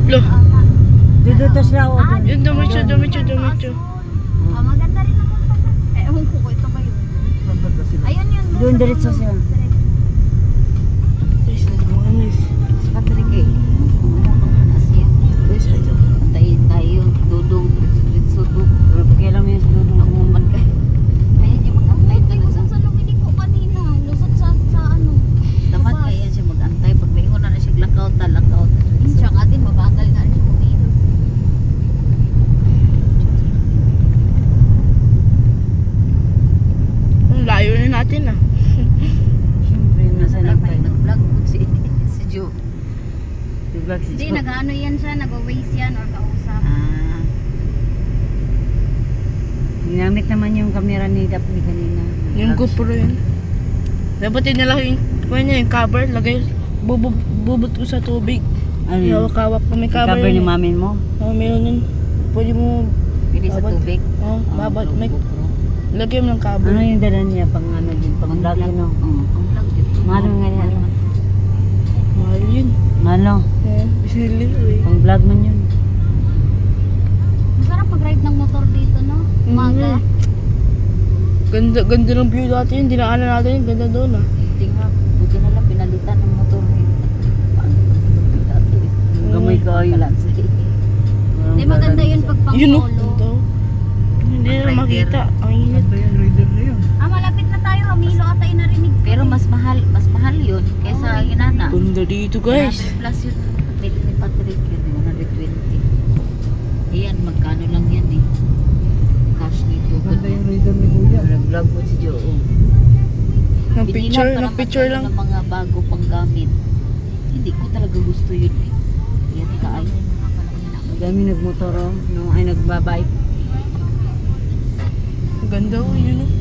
Lo. Dudutos na ako. Yung dumitso. Maganda rin naman pala. Ewan ko ito ba yun? Ayun yun. Doon diretso siya. Guys, nagmanis. Sa Patrick eh. Guys, ito. Tayin tayo. Dudong. Diretso. Pero pakialam mo yung sa dudong. Nakuman ka. Ayun yung mag-antay Hindi ko talaga. sa luminig ko kanina. Lusot sa ano. Dapat Bus. kaya siya mag-antay. Pag may ingon na siya lakaw. Yun siya nga din. Mabagal nga rin siya kumilos. Ang layo na natin ah. Siyempre, nasa nagtay. Nag-vlog po si Joe. Nag-vlog si Hindi, Joe. nag-ano yan siya. Nag-waze yan or kausap. Ah. Ginamit naman yung camera ni Daphne kanina. Yung GoPro yun. Dapat yun nila yung cover. Lagay, bubot ko sa tubig. Ano yun? Hawak-hawak ko. May cover Cover ni yun. mamin mo? Oo, meron yun. Pwede mo, Pili sa Babad. tubig? oh, babad. May, GoPro. lagyan mo ng cover. Ano yung dala niya pang ano din? Pang vlog yun o? Oo, pang vlog din. Mahal nga yan. Mahal yun. Mahal o? Eh, bisili eh. Pang vlog man yun. Masarap mag-ride ng motor dito, no? Umaga. Ganda ng view dati yun. Dinaanan natin yun. Ganda doon ah. Hindi nga. Buti na lang pinalitan ng motor ni paano tubig dati. Yung gamay kayo. Kalansi. Hindi maganda yun pag pang Yun oh. solo. Ganda oh. Hindi na makita. Ang init. Malapit na tayo. Hamilo ata yung narinig ko. Pero mas mahal yun kaysa ginana. Ganda dito guys. 100 plus yun. Pili ni Patrick yun. 120. Ayan, magkano lang yan eh. Cash nito. Ganda yung radar ni Kuya. Nag-vlog po si Joe. Nag-picture lang. Ng mga bago pang gamit. Hindi ko talaga gusto yun eh. Yan tayo. Madami nagmotor oh. Nung ay nagbabike. Ganda oh. Yun oh.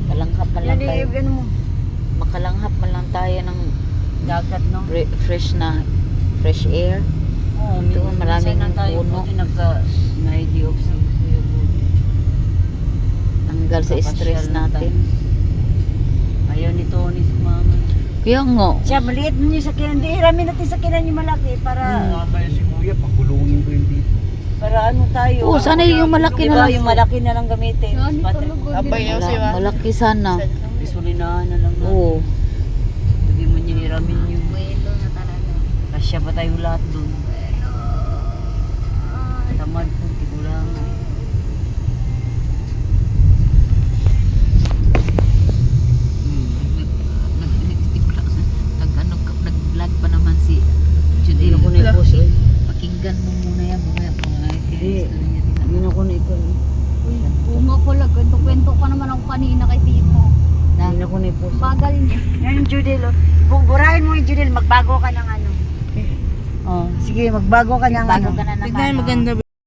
Kalanghap man lang tayo. Ano mo? Makalanghap man lang tayo ng dagat no? Fresh air. Oo, Ito, maraming puno. Na-idea of Kuya Budi. Tanggal sa stress natin. Ayaw ni Tony sa mama. Kaya nga. Siya, maliit mo yung sakinan. Di, irami natin sakinan yung malaki para Nakakaya si Kuya, pagulungin ko yung dito. para ano tayo. Oo, sana yung malaki na Diba, lang. yung malaki na lang gamitin. Yan, Patrick. tulog. Abay yun si Wa. Malaki sana. Isulinahan na lang na. Oo. Hindi mo niya iramin yung Buwelo na talaga. kasya pa tayo lahat doon. Tamad po, tigulangan. Nag-vlog pa naman si Hindi Judel. na ko na-post eh. Pakinggan mo muna yan. Mamaya pa nga. Hindi, hindi na ko na-ipon. Bunga ko lang. Kwento pa naman ako kanina kay Tito. Hindi na ko na-post. Bagal niya. Yan yung Judel. Oh. Burahin mo yung Judel, magbago ka ng ano. Oh. Sige, magbago ka ng Bago ano. ka na naman. Tignan oh. maganda